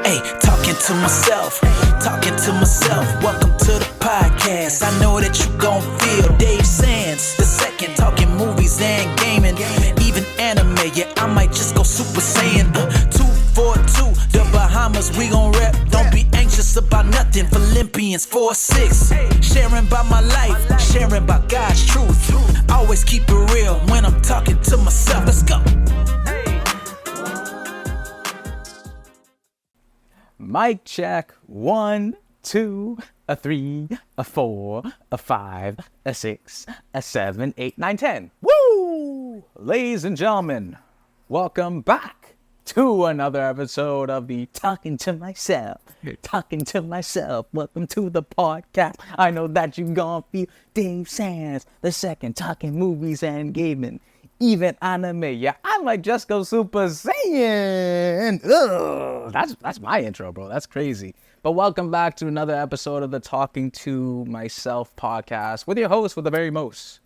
Hey, talking to myself. Welcome to the podcast. I know that you gon' feel Dave Sands, the second, talking movies and gaming, even anime. Yeah, I might just go Super Saiyan. 242, the Bahamas, we gon' rep. Don't be anxious about nothing. Philippians 4:6. Sharing about my life, sharing about God's truth. Always keep it real when I'm talking to myself. Let's go. Mic check. 1, 2, a 3, a 4, a 5, a 6, a 7, 8, 9, 10. Woo! Ladies and gentlemen, welcome back to another episode of the Talking to Myself. Welcome to the podcast. I know that you gon' feel Dave Sands, the second, talking movies and gaming, even anime. Yeah, I might just go Super Saiyan. Ugh, that's my intro, bro. That's crazy. But welcome back to another episode of the Talking to Myself podcast with your host with the very most.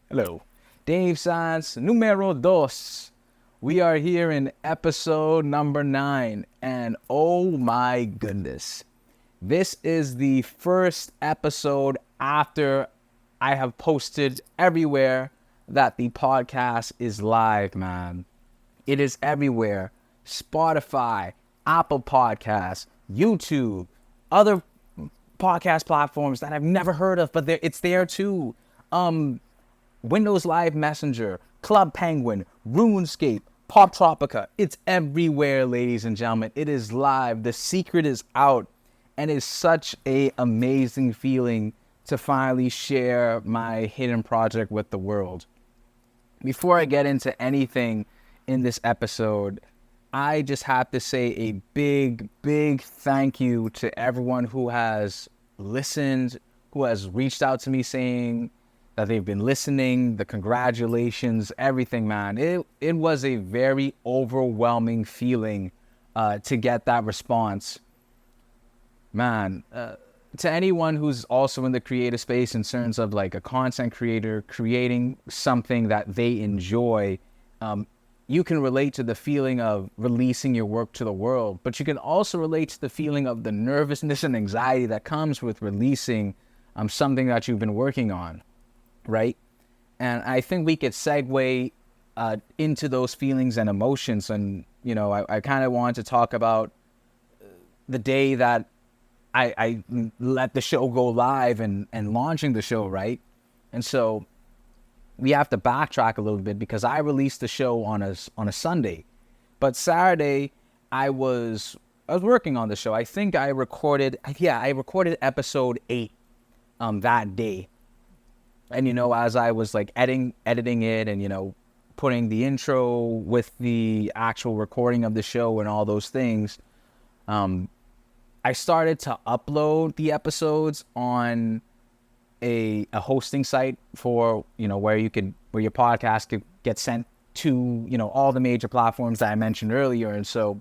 Hello, Dave Sands, numero dos. We are here in episode number 9, and oh my goodness, this is the first episode after I have posted everywhere that the podcast is live, man. It is everywhere. Spotify, Apple Podcasts, YouTube, other podcast platforms that I've never heard of, but it's there too. Windows Live Messenger, Club Penguin, RuneScape, Pop Tropica. It's everywhere, ladies and gentlemen. It is live. The secret is out, and it's such a amazing feeling to finally share my hidden project with the world. Before I get into anything in this episode, I just have to say a big, big thank you to everyone who has listened, who has reached out to me saying that they've been listening, the congratulations, everything, man. It was a very overwhelming feeling to get that response. Man, to anyone who's also in the creative space in terms of like a content creator creating something that they enjoy, you can relate to the feeling of releasing your work to the world, but you can also relate to the feeling of the nervousness and anxiety that comes with releasing something that you've been working on, right? And I think we could segue into those feelings and emotions. And, you know, I kind of wanted to talk about the day that I let the show go live and launching the show, right? And so we have to backtrack a little bit because I released the show on a Sunday, but Saturday I was working on the show. I think I recorded episode 8 that day. And, you know, as I was like editing it and, you know, putting the intro with the actual recording of the show and all those things, I started to upload the episodes on a hosting site for, you know, where your podcast could get sent to, you know, all the major platforms that I mentioned earlier. And so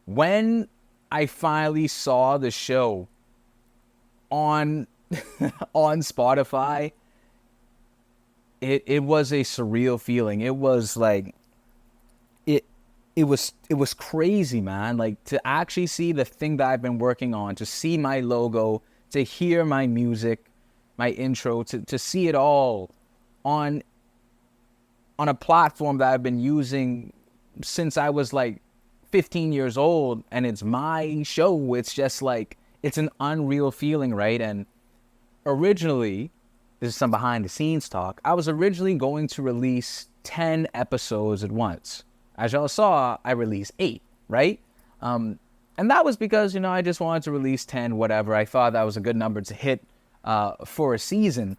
when I finally saw the show on Spotify, it was a surreal feeling. It was like it was crazy, man. Like, to actually see the thing that I've been working on, to see my logo, to hear my music, my intro, to see it all on a platform that I've been using since I was like 15 years old, and it's my show. It's just like, it's an unreal feeling, right? And originally, this is some behind the scenes talk, I was originally going to release 10 episodes at once. As y'all saw, I released 8, right? And that was because, you know, I just wanted to release 10, whatever. I thought that was a good number to hit for a season.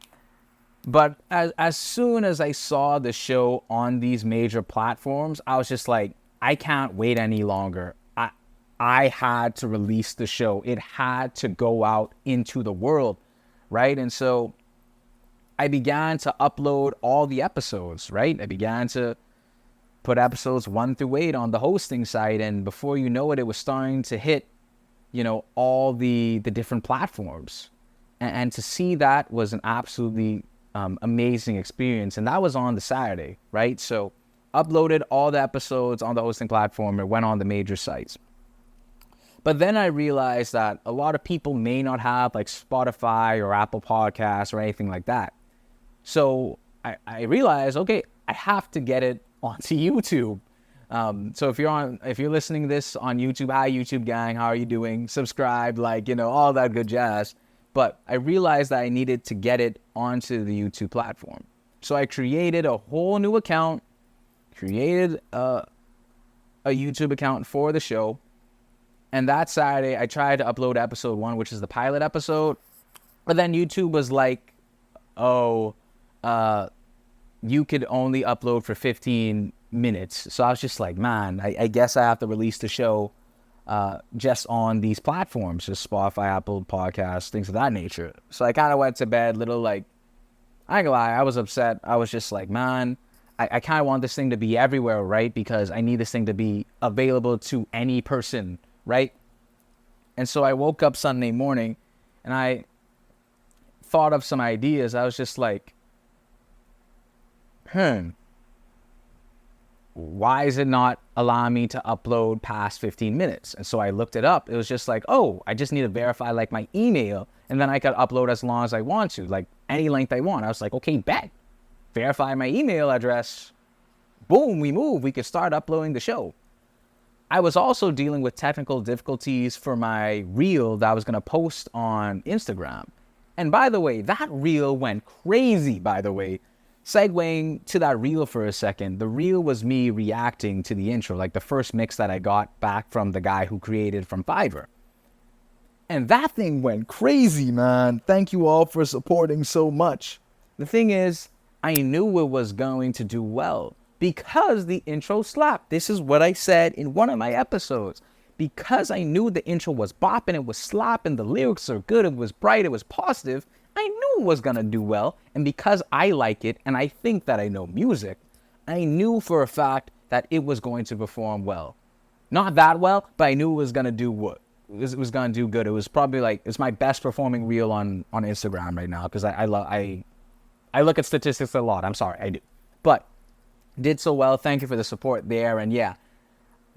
But as soon as I saw the show on these major platforms, I was just like, I can't wait any longer. I had to release the show. It had to go out into the world, right? And so I began to upload all the episodes, right? I began to put episodes 1 through 8 on the hosting site, and before you know it, it was starting to hit, you know, all the different platforms. And to see that was an absolutely amazing experience. And that was on the Saturday, right? So uploaded all the episodes on the hosting platform and went on the major sites. But then I realized that a lot of people may not have like Spotify or Apple Podcasts or anything like that. So I realized, okay, I have to get it onto YouTube. So if you're listening to this on YouTube, hi YouTube gang, how are you doing? Subscribe, like, all that good jazz. But I realized that I needed to get it onto the YouTube platform. So I created a whole new account, created a YouTube account for the show. And that Saturday, I tried to upload episode 1, which is the pilot episode. But then YouTube was like, you could only upload for 15 minutes. So I was just like, man, I guess I have to release the show just on these platforms, just Spotify, Apple Podcasts, things of that nature. So I kind of went to bed, I ain't gonna lie, I was upset. I was just like, man, I kind of want this thing to be everywhere, right? Because I need this thing to be available to any person, right? And so I woke up Sunday morning and I thought of some ideas. I was just like, why is it not allowing me to upload past 15 minutes? And so I looked it up. It was just like, I just need to verify like my email, and then I could upload as long as I want to, like any length I want. I was like, okay, bet. Verify my email address. Boom, we move. We could start uploading the show. I was also dealing with technical difficulties for my reel that I was going to post on Instagram. And by the way, that reel went crazy, by the way. Segueing to that reel for a second, the reel was me reacting to the intro, like the first mix that I got back from the guy who created from Fiverr. And that thing went crazy, man. Thank you all for supporting so much. The thing is, I knew it was going to do well because the intro slapped. This is what I said in one of my episodes. Because I knew the intro was bopping, it was slapping, the lyrics are good, it was bright, it was positive, I knew it was going to do well. And because I like it and I think that I know music, I knew for a fact that it was going to perform well. Not that well, but I knew it was going to do what? It was going to do good. It was probably it's my best performing reel on Instagram right now because I look at statistics a lot. I'm sorry, I do. But did so well. Thank you for the support there. And yeah,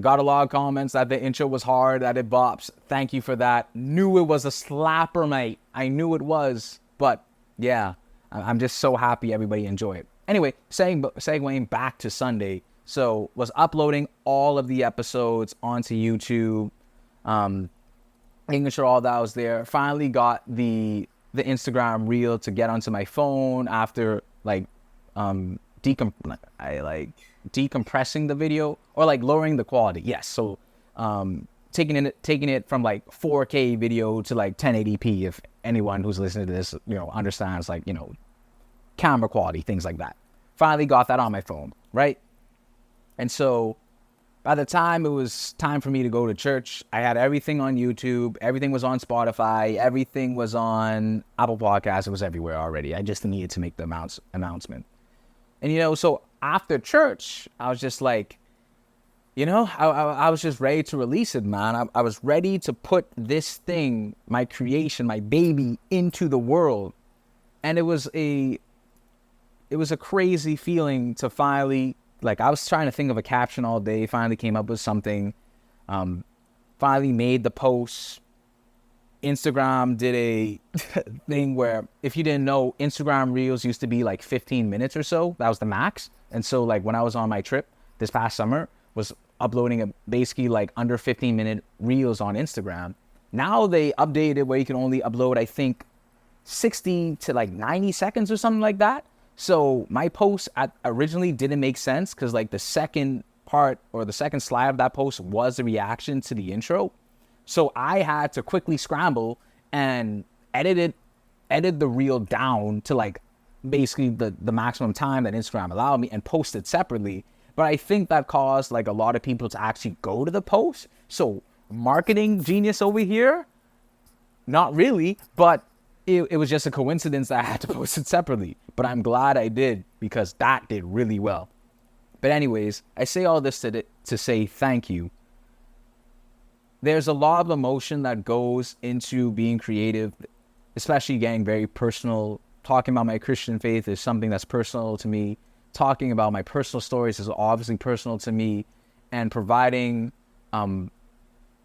got a lot of comments that the intro was hard, that it bops. Thank you for that. Knew it was a slapper, mate. I knew it was. But yeah, I'm just so happy everybody enjoyed it. Anyway, segueing back to Sunday. So was uploading all of the episodes onto YouTube. Making sure all that was there. Finally got the Instagram reel to get onto my phone after decompressing the video or like lowering the quality. Yes. So taking it from like 4K video to like 1080p, if anyone who's listening to this, understands like, camera quality, things like that. Finally got that on my phone, right? And so by the time it was time for me to go to church, I had everything on YouTube, everything was on Spotify, everything was on Apple Podcasts, it was everywhere already. I just needed to make the announcement. And so after church, I was just like, I was just ready to release it, man. I was ready to put this thing, my creation, my baby, into the world. And it was a crazy feeling to finally, I was trying to think of a caption all day, finally came up with something, finally made the post. Instagram did a thing where, if you didn't know, Instagram Reels used to be like 15 minutes or so. That was the max. And so when I was on my trip this past summer, was uploading basically like under 15-minute Reels on Instagram. Now they updated where you can only upload, I think, 60 to 90 seconds or something like that. So my post originally didn't make sense because the second part or the second slide of that post was a reaction to the intro. So I had to quickly scramble and edit the reel down to basically the maximum time that Instagram allowed me and post it separately. But I think that caused a lot of people to actually go to the post. So marketing genius over here? Not really, but it was just a coincidence that I had to post it separately. But I'm glad I did because that did really well. But anyways, I say all this to say thank you. There's a lot of emotion that goes into being creative, especially getting very personal. Talking about my Christian faith is something that's personal to me. Talking about my personal stories is obviously personal to me. And providing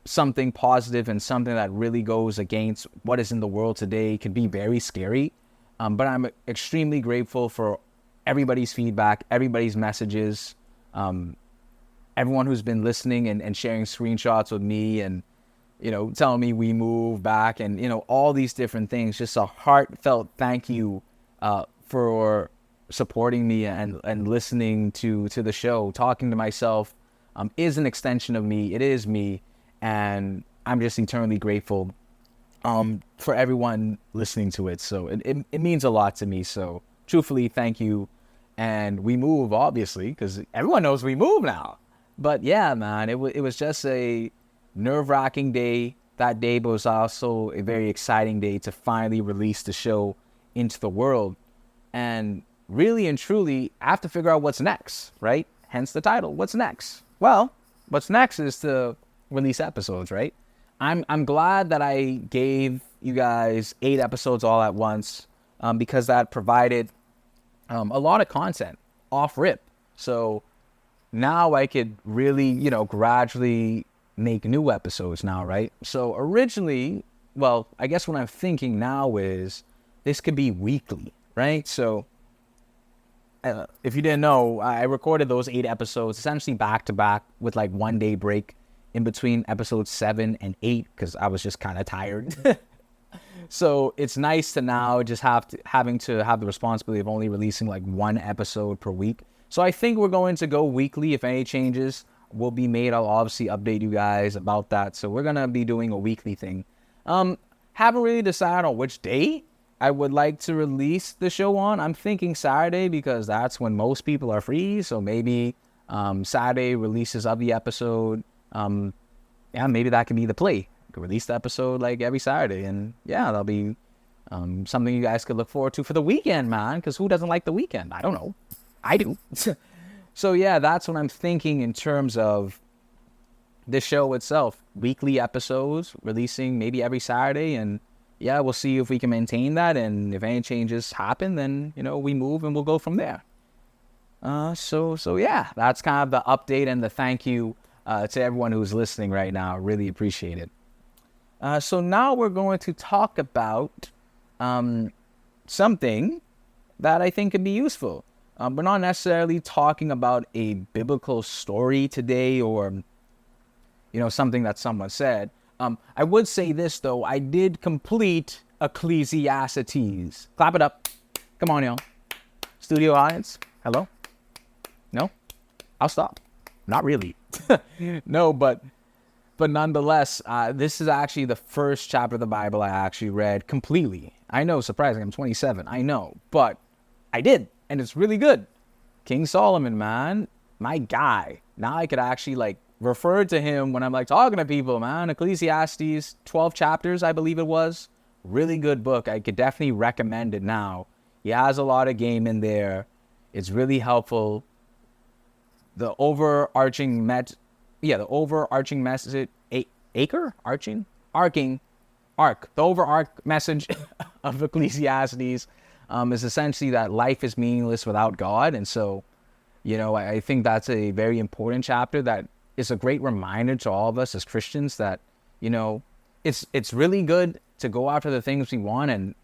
something positive and something that really goes against what is in the world today can be very scary. But I'm extremely grateful for everybody's feedback, everybody's messages, everyone who's been listening and sharing screenshots with me and, telling me we move back and, all these different things. Just a heartfelt thank you for supporting me and listening to the show. Talking to myself is an extension of me. It is me. And I'm just eternally grateful for everyone listening to it. So it means a lot to me. So truthfully, thank you. And we move, obviously, because everyone knows we move now. But yeah, man, it was just a nerve-wracking day that day, but it was also a very exciting day to finally release the show into the world. And really and truly, I have to figure out what's next, right? Hence the title, what's next? Well, what's next is to release episodes, right? I'm glad that I gave you guys 8 episodes all at once because that provided a lot of content off rip. So now I could really, gradually make new episodes now, right? So originally, well, I guess what I'm thinking now is this could be weekly, right? So if you didn't know, I recorded those 8 episodes essentially back to back with like 1 day break in between episodes 7 and 8 because I was just kind of tired. So it's nice to now just having to have the responsibility of only releasing like 1 episode per week. So I think we're going to go weekly. If any changes will be made, I'll obviously update you guys about that. So we're going to be doing a weekly thing. Haven't really decided on which day I would like to release the show on. I'm thinking Saturday because that's when most people are free. So maybe Saturday releases of the episode. Maybe that can be the play. I could release the episode like every Saturday. And yeah, that'll be something you guys could look forward to for the weekend, man. Because who doesn't like the weekend? I don't know. I do. So yeah, that's what I'm thinking in terms of the show itself. Weekly episodes releasing maybe every Saturday. And yeah, we'll see if we can maintain that. And if any changes happen, then, we move and we'll go from there. So yeah, that's kind of the update and the thank you to everyone who's listening right now. Really appreciate it. So now we're going to talk about something that I think could be useful. We're not necessarily talking about a biblical story today or, something that someone said. I would say this, though. I did complete Ecclesiastes. Clap it up. Come on, y'all. Studio audience. Hello? No? I'll stop. Not really. No, but nonetheless, this is actually the first chapter of the Bible I actually read completely. I know, surprising. I'm 27. I know. But I did. And it's really good. King Solomon, man. My guy. Now I could actually, refer to him when I'm, talking to people, man. Ecclesiastes, 12 chapters, I believe it was. Really good book. I could definitely recommend it now. He has a lot of game in there. It's really helpful. The overarching message, the overarching message of Ecclesiastes is essentially that life is meaningless without God. And so, I think that's a very important chapter that is a great reminder to all of us as Christians that, it's really good to go after the things we want. And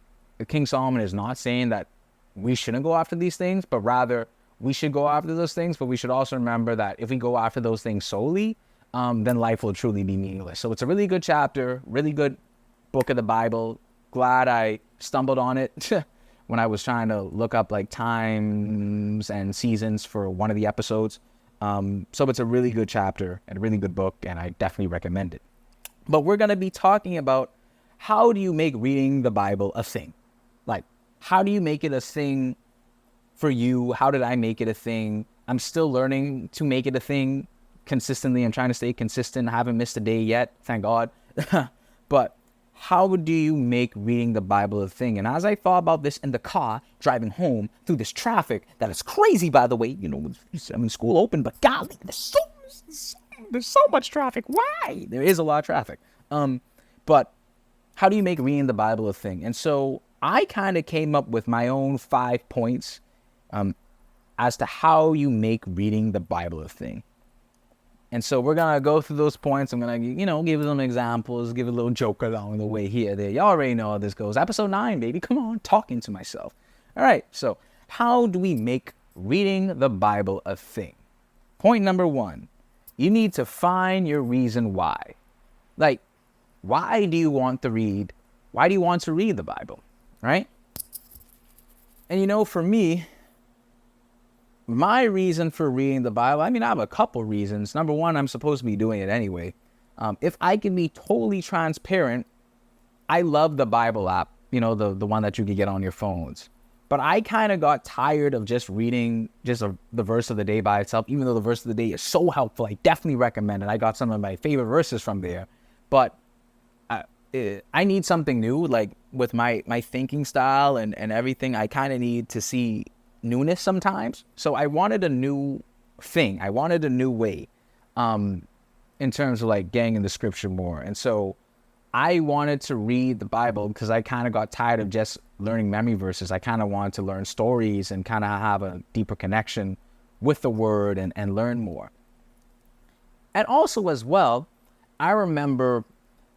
King Solomon is not saying that we shouldn't go after these things, but rather we should go after those things. But we should also remember that if we go after those things solely, then life will truly be meaningless. So it's a really good chapter, really good book of the Bible. Glad I stumbled on it when I was trying to look up times and seasons for one of the episodes. So it's a really good chapter and a really good book, and I definitely recommend it. But we're going to be talking about how do you make reading the Bible a thing? How do you make it a thing for you? How did I make it a thing? I'm still learning to make it a thing consistently. I'm trying to stay consistent. I haven't missed a day yet, thank God. But how do you make reading the Bible a thing? And as I thought about this in the car, driving home through this traffic that is crazy, by the way, school open, but golly, there's so much traffic. Why? There is a lot of traffic. But how do you make reading the Bible a thing? And so I kind of came up with my own 5 points as to how you make reading the Bible a thing. And so we're going to go through those points. I'm going to, give them examples, give a little joke along the way here, there. Y'all already know how this goes. Episode 9, baby. Come on, talking to myself. All right, so how do we make reading the Bible a thing? Point number 1, you need to find your reason why. Like, why do you want to read the Bible, right? And for me, my reason for reading the Bible, I have a couple reasons. Number 1, I'm supposed to be doing it anyway. If I can be totally transparent, I love the Bible app, the one that you can get on your phones. But I kind of got tired of just reading the verse of the day by itself, even though the verse of the day is so helpful. I definitely recommend it. I got some of my favorite verses from there. But I need something new, like with my thinking style and everything. I kind of need to see newness sometimes. So I wanted a new thing. I wanted a new way in terms of like getting in the scripture more. And so I wanted to read the Bible because I kind of got tired of just learning memory verses. I kind of wanted to learn stories and kind of have a deeper connection with the word and learn more. And also as well, I remember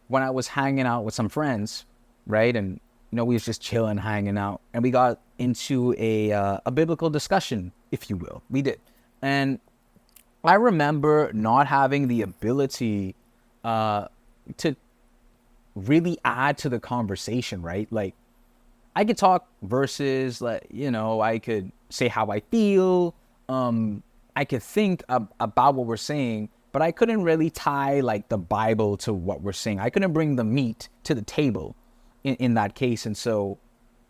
when I was hanging out with some friends, right? And, we was just chilling, hanging out, and we got into a biblical discussion, if you will. We did. And I remember not having the ability to really add to the conversation, right? Like, I could talk verses, like, I could say how I feel. I could think about what we're saying, but I couldn't really tie like the Bible to what we're saying. I couldn't bring the meat to the table in that case. And so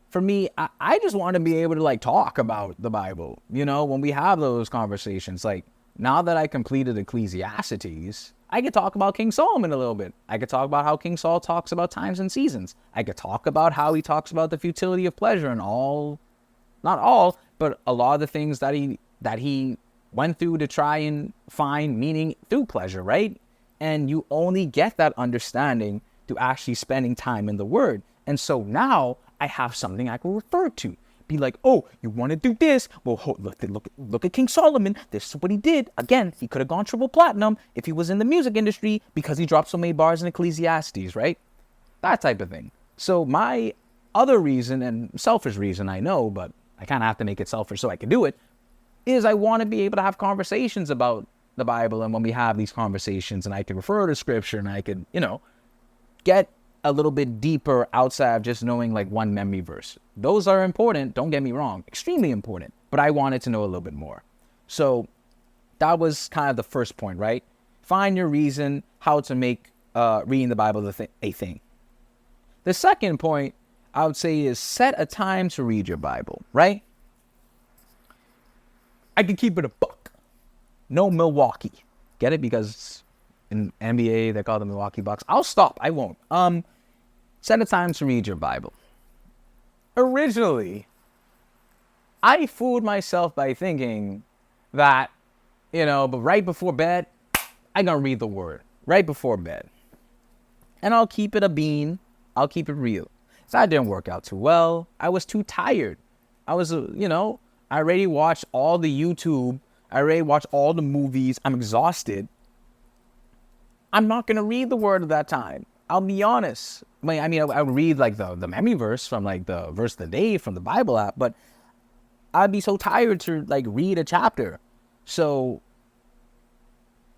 for me, I just want to be able to like talk about the Bible, when we have those conversations. Like, now that I completed Ecclesiastes, I could talk about King Solomon a little bit. I could talk about how King Saul talks about times and seasons. I could talk about how he talks about the futility of pleasure and not all, but a lot of the things that he went through to try and find meaning through pleasure, right? And you only get that understanding through actually spending time in the Word. And so now I have something I can refer to. Be like, oh, you want to do this? Well, look at King Solomon. This is what he did. Again, he could have gone triple platinum if he was in the music industry because he dropped so many bars in Ecclesiastes, right? That type of thing. So my other reason, and selfish reason, I know, but I kind of have to make it selfish so I can do it, is I want to be able to have conversations about the Bible. And when we have these conversations, and I can refer to scripture, and I could, get a little bit deeper outside of just knowing like one memory verse. Those are important, don't get me wrong, extremely important, but I wanted to know a little bit more. So that was kind of the first point, right? Find your reason how to make reading the Bible a thing. The second point I would say is set a time to read your Bible, right? I can keep it a buck. No Milwaukee. Get it? Because in NBA, they call the Milwaukee Bucks. I'll stop. I won't. Set a time to read your Bible. Originally, I fooled myself by thinking that, but right before bed, I'm going to read the Word. Right before bed. And I'll keep it a bean. I'll keep it real. So that didn't work out too well. I was too tired. I was, I already watched all the YouTube. I already watched all the movies. I'm exhausted. I'm not going to read the Word at that time. I'll be honest. I would read like the memory verse from like the verse of the day from the Bible app, but I'd be so tired to like read a chapter. So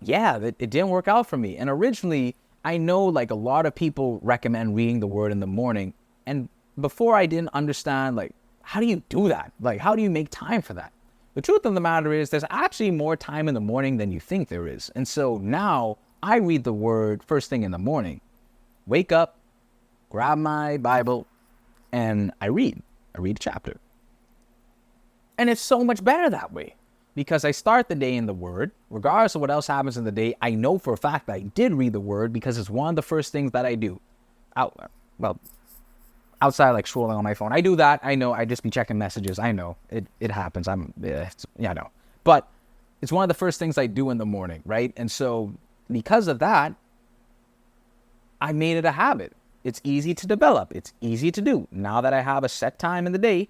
yeah, it didn't work out for me. And originally, I know like a lot of people recommend reading the Word in the morning. And before I didn't understand, like, how do you do that? Like, how do you make time for that? The truth of the matter is there's actually more time in the morning than you think there is. And so now I read the Word first thing in the morning. Wake up, grab my Bible, and I read. I read a chapter. And it's so much better that way because I start the day in the Word. Regardless of what else happens in the day, I know for a fact that I did read the Word because it's one of the first things that I do. Outside like scrolling on my phone. I do that. I know. I just be checking messages. I know. It happens. I know. But it's one of the first things I do in the morning, right? And so because of that, I made it a habit. It's easy to develop. It's easy to do. Now that I have a set time in the day,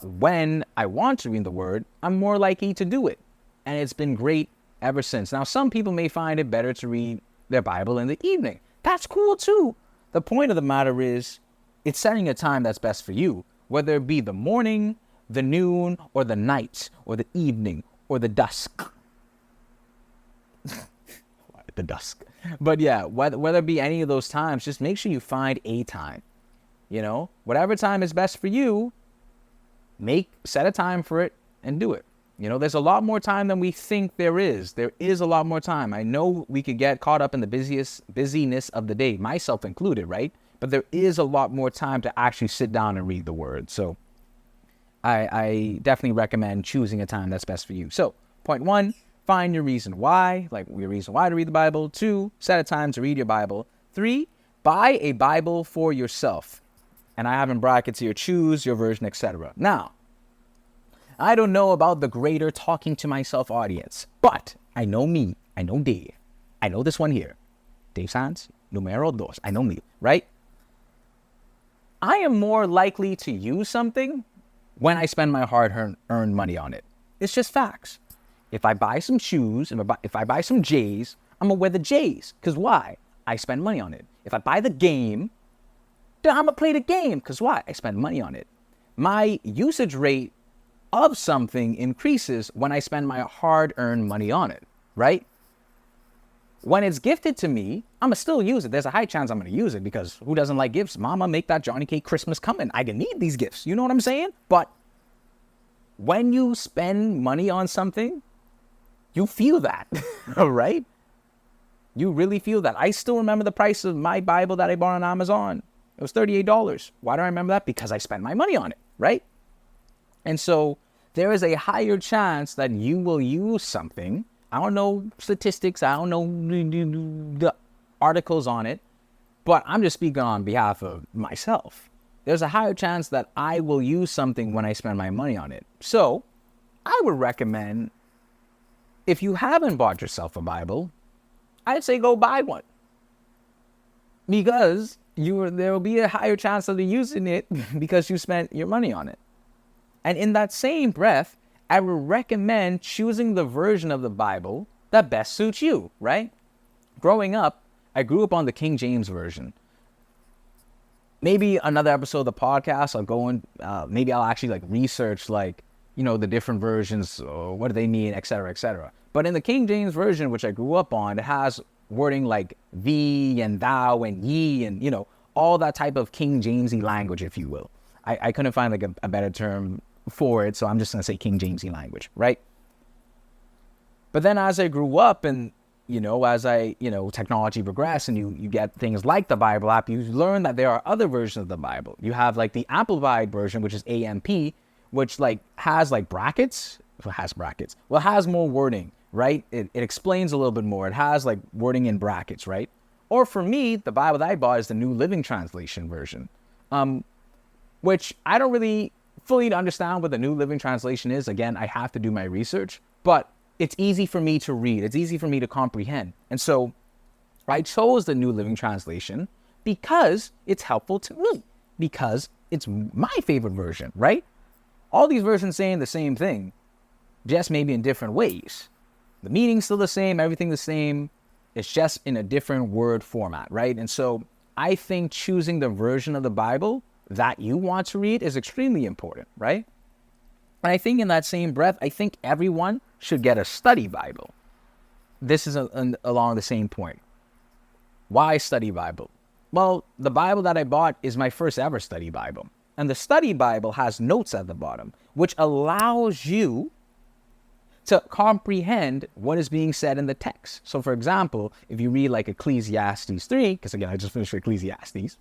when I want to read the Word, I'm more likely to do it. And it's been great ever since. Now, some people may find it better to read their Bible in the evening. That's cool too. The point of the matter is, it's setting a time that's best for you, whether it be the morning, the noon, or the night, or the evening, or the dusk. The dusk. But yeah, whether it be any of those times, just make sure you find a time. You know, whatever time is best for you, set a time for it and do it. You know, there's a lot more time than we think there is. There is a lot more time. I know we could get caught up in the busyness of the day, myself included, right? But there is a lot more time to actually sit down and read the word. So I definitely recommend choosing a time that's best for you. So point 1, find your reason why, like your reason why to read the Bible. 2, set a time to read your Bible. 3, buy a Bible for yourself. And I have in brackets here, choose your version, etc. Now, I don't know about the greater talking to myself audience, but I know me. I know Dave. I know this one here. Dave Sanz, numero dos. I know me, right? I am more likely to use something when I spend my hard-earned money on it. It's just facts. If I buy some shoes, if I buy some J's, I'm going to wear the J's. Because why? I spend money on it. If I buy the game, then I'm going to play the game. Because why? I spend money on it. My usage rate of something increases when I spend my hard-earned money on it, right? When it's gifted to me, I'm going to still use it. There's a high chance I'm going to use it because who doesn't like gifts? Mama, make that Johnny Cake Christmas coming. I can need these gifts. You know what I'm saying? But when you spend money on something, you feel that, right? You really feel that. I still remember the price of my Bible that I bought on Amazon. It was $38. Why do I remember that? Because I spent my money on it, right? And so there is a higher chance that you will use something. I don't know statistics. I don't know the articles on it, but I'm just speaking on behalf of myself. There's a higher chance that I will use something when I spend my money on it. So I would recommend, if you haven't bought yourself a Bible, I'd say go buy one. Because there will be a higher chance of you using it because you spent your money on it. And in that same breath, I would recommend choosing the version of the Bible that best suits you, right? Growing up, I grew up on the King James Version. Maybe another episode of the podcast, I'll go in, maybe I'll actually research the different versions, or what do they mean, et cetera, et cetera. But in the King James Version, which I grew up on, it has wording like thee and thou and ye and, all that type of King Jamesy language, if you will. I couldn't find a better term for it, so I'm just going to say King Jamesy language, right? But then as I grew up and, technology progressed and you get things like the Bible app, you learn that there are other versions of the Bible. You have the Amplified version, which is AMP, which has brackets. Well, it has brackets. Well, it has more wording, right? It explains a little bit more. It has wording in brackets, right? Or for me, the Bible that I bought is the New Living Translation version, which I don't really fully understand what the New Living Translation is. Again, I have to do my research, but it's easy for me to read. It's easy for me to comprehend. And so I chose the New Living Translation because it's helpful to me, because it's my favorite version, right? All these versions saying the same thing, just maybe in different ways. The meaning's still the same, everything the same. It's just in a different word format, right? And so I think choosing the version of the Bible that you want to read is extremely important, right? And I think in that same breath, I think everyone should get a study Bible. This is along the same point. Why study Bible? Well, the Bible that I bought is my first ever study Bible. And the study Bible has notes at the bottom, which allows you to comprehend what is being said in the text. So for example, if you read Ecclesiastes 3, because again, I just finished Ecclesiastes,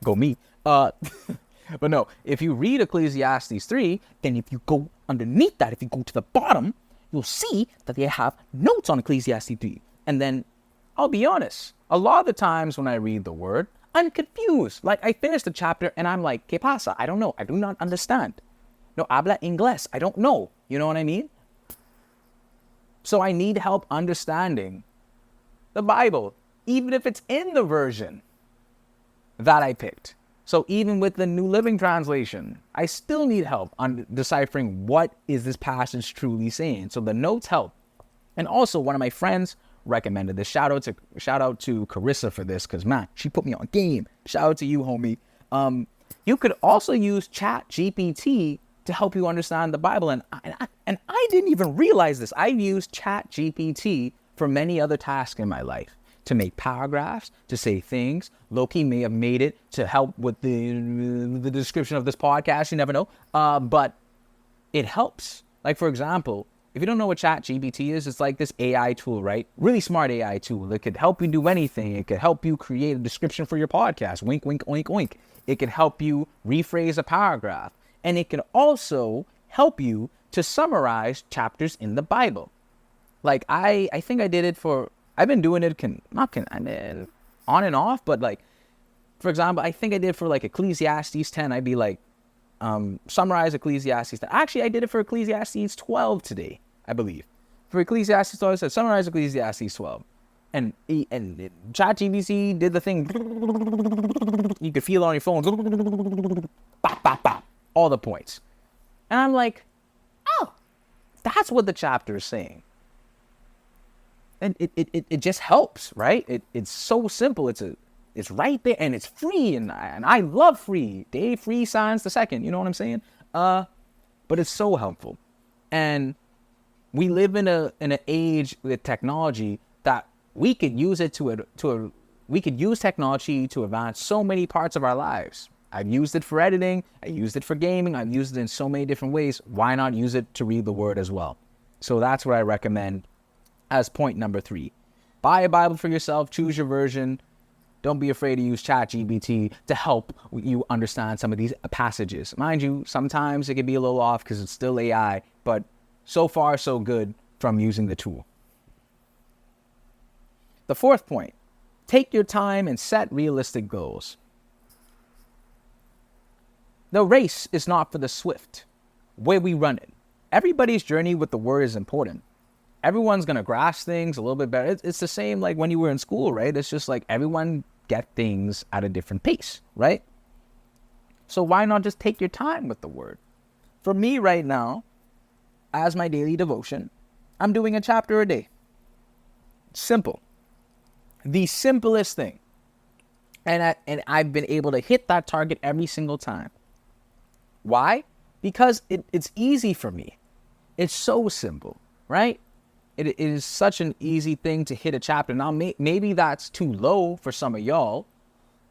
go me. But no, if you read Ecclesiastes 3, then if you go underneath that, if you go to the bottom, you'll see that they have notes on Ecclesiastes 3. And then, I'll be honest, a lot of the times when I read the word, I'm confused. I finish the chapter and I'm like, ¿Qué pasa? I don't know. I do not understand. No habla inglés. I don't know. You know what I mean? So I need help understanding the Bible, even if it's in the version that I picked. So even with the New Living Translation, I still need help on deciphering what is this passage truly saying. So the notes help. And also, one of my friends recommended this. Shout out to Carissa for this, because man, she put me on game. Shout out to you, homie. You could also use Chat GPT to help you understand the Bible, and I didn't even realize this. I've used Chat GPT for many other tasks in my life, to make paragraphs, to say things. Loki may have made it to help with the description of this podcast. You never know. But it helps. Like, for example, if you don't know what ChatGPT is, it's like this AI tool, right? Really smart AI tool. It could help you do anything. It could help you create a description for your podcast. Wink, wink, oink, oink. It could help you rephrase a paragraph. And it can also help you to summarize chapters in the Bible. Like, I think I did it for, I've been doing it, on and off, but like, for example, I think I did for like Ecclesiastes 10. I'd be like, summarize Ecclesiastes 10. Actually, I did it for Ecclesiastes 12 today, I believe. For Ecclesiastes 12, I said, summarize Ecclesiastes 12. And ChatGPT did the thing. You could feel it on your phone. Bop, bop, bop. All the points. And I'm like, oh, that's what the chapter is saying. And it just helps, right? It's so simple. It's right there, and it's free, and I love free. Free science the second, you know what I'm saying? But it's so helpful. And we live in an age with technology that we could use it we could use technology to advance so many parts of our lives. I've used it for editing, I used it for gaming, I've used it in so many different ways. Why not use it to read the word as well? So that's what I recommend as point number 3. Buy a Bible for yourself, choose your version. Don't be afraid to use ChatGPT to help you understand some of these passages. Mind you, sometimes it can be a little off because it's still AI, but so far so good from using the tool. The 4th point, take your time and set realistic goals. The race is not for the swift. Where we run it. Everybody's journey with the word is important. Everyone's going to grasp things a little bit better. It's the same like when you were in school, right? It's just like everyone get things at a different pace, right? So why not just take your time with the word? For me right now, as my daily devotion, I'm doing a chapter a day. Simple. The simplest thing. And I've been able to hit that target every single time. Why? Because it's easy for me. It's so simple, right? It is such an easy thing to hit a chapter. Now, maybe that's too low for some of y'all,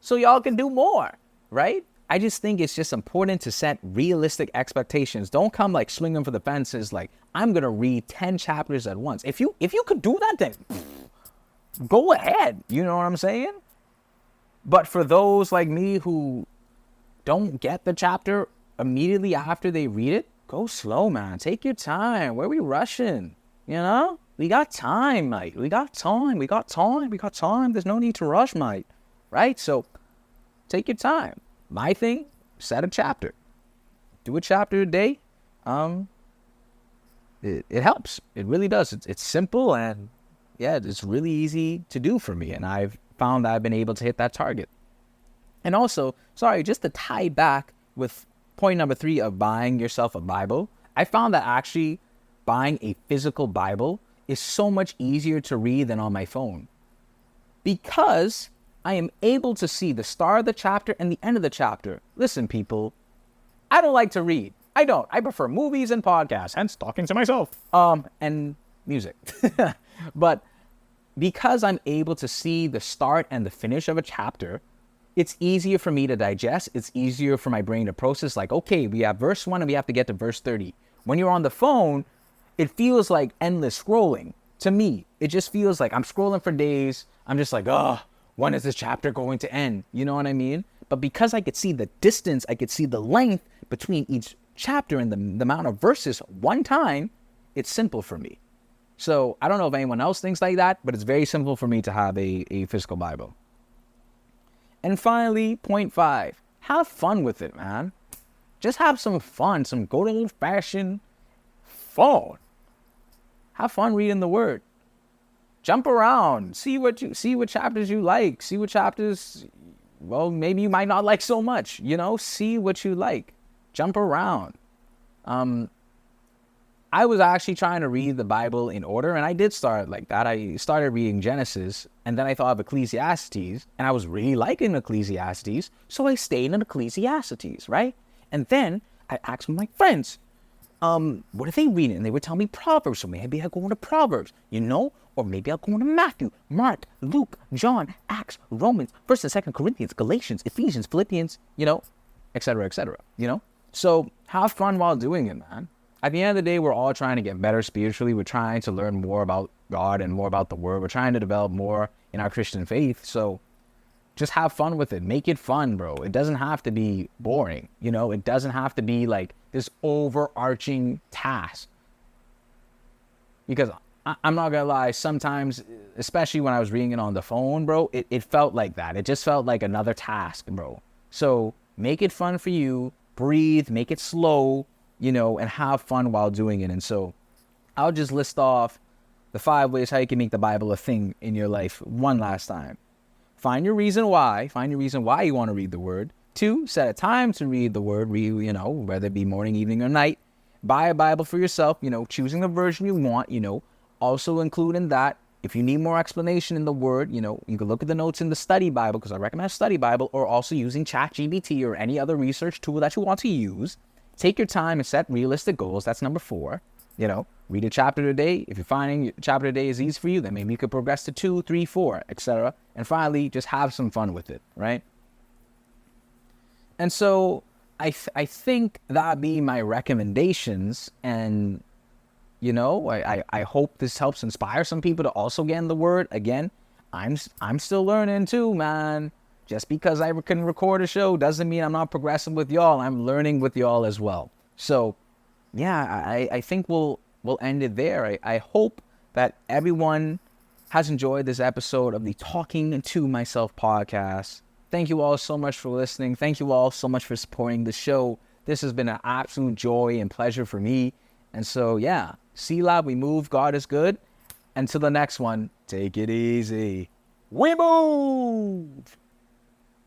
so y'all can do more, right? I just think it's just important to set realistic expectations. Don't come like swinging for the fences like, I'm going to read 10 chapters at once. If you could do that, then go ahead. You know what I'm saying? But for those like me who don't get the chapter immediately after they read it, go slow, man. Take your time. Where are we rushing? You know, we got time, mate. We got time. There's no need to rush, mate. Right? So take your time. My thing, set a chapter. Do a chapter a day. It helps. It really does. It's simple, and yeah, it's really easy to do for me. And I've found that I've been able to hit that target. And also, just to tie back with point number 3 of buying yourself a Bible, I found that actually buying a physical Bible is so much easier to read than on my phone, because I am able to see the start of the chapter and the end of the chapter. Listen, people, I don't like to read. I don't. I prefer movies and podcasts, hence talking to myself, and music. But because I'm able to see the start and the finish of a chapter, it's easier for me to digest. It's easier for my brain to process, like, okay, we have verse 1 and we have to get to verse 30. When you're on the phone, it feels like endless scrolling. To me, it just feels like I'm scrolling for days. I'm just like, oh, when is this chapter going to end? You know what I mean? But because I could see the distance, I could see the length between each chapter and the amount of verses one time, it's simple for me. So I don't know if anyone else thinks like that, but it's very simple for me to have a physical Bible. And finally, point 5, have fun with it, man. Just have some fun, some good old-fashioned fun. Have fun reading the word. Jump around. See what chapters you like. See what chapters, well, maybe you might not like so much. You know, see what you like. Jump around. I was actually trying to read the Bible in order, and I did start like that. I started reading Genesis, and then I thought of Ecclesiastes, and I was really liking Ecclesiastes, so I stayed in Ecclesiastes, right? And then I asked my friends, what are they reading? And they would tell me Proverbs, so maybe I'll go into Proverbs, or maybe I'll go into Matthew, Mark, Luke, John, Acts, Romans, 1st and 2nd Corinthians, Galatians, Ephesians, Philippians, etc., etc., So have fun while doing it, man. At the end of the day, we're all trying to get better spiritually. We're trying to learn more about God and more about the Word. We're trying to develop more in our Christian faith. So just have fun with it. Make it fun, bro. It doesn't have to be boring. It doesn't have to be like this overarching task. Because I'm not going to lie, sometimes, especially when I was reading it on the phone, bro, it felt like that. It just felt like another task, bro. So make it fun for you. Breathe. Make it slow. And have fun while doing it. And so I'll just list off the 5 ways how you can make the Bible a thing in your life one last time. Find your reason why. Find your reason why you want to read the Word. 2, set a time to read the Word, whether it be morning, evening, or night. Buy a Bible for yourself, choosing the version you want, Also include in that, if you need more explanation in the Word, you can look at the notes in the study Bible, because I recommend study Bible, or also using ChatGPT or any other research tool that you want to use. Take your time and set realistic goals. That's number 4. Read a chapter a day. If you're finding a chapter a day is easy for you, then maybe you could progress to 2, 3, 4, etc. And finally, just have some fun with it, right? And so I think that'd be my recommendations. And, I hope this helps inspire some people to also get in the Word. Again, I'm still learning too, man. Just because I can record a show doesn't mean I'm not progressing with y'all. I'm learning with y'all as well. So, yeah, I think we'll end it there. I hope that everyone has enjoyed this episode of the Talking to Myself podcast. Thank you all so much for listening. Thank you all so much for supporting the show. This has been an absolute joy and pleasure for me. And so, yeah, C-Lab, we move. God is good. Until the next one, take it easy. We move!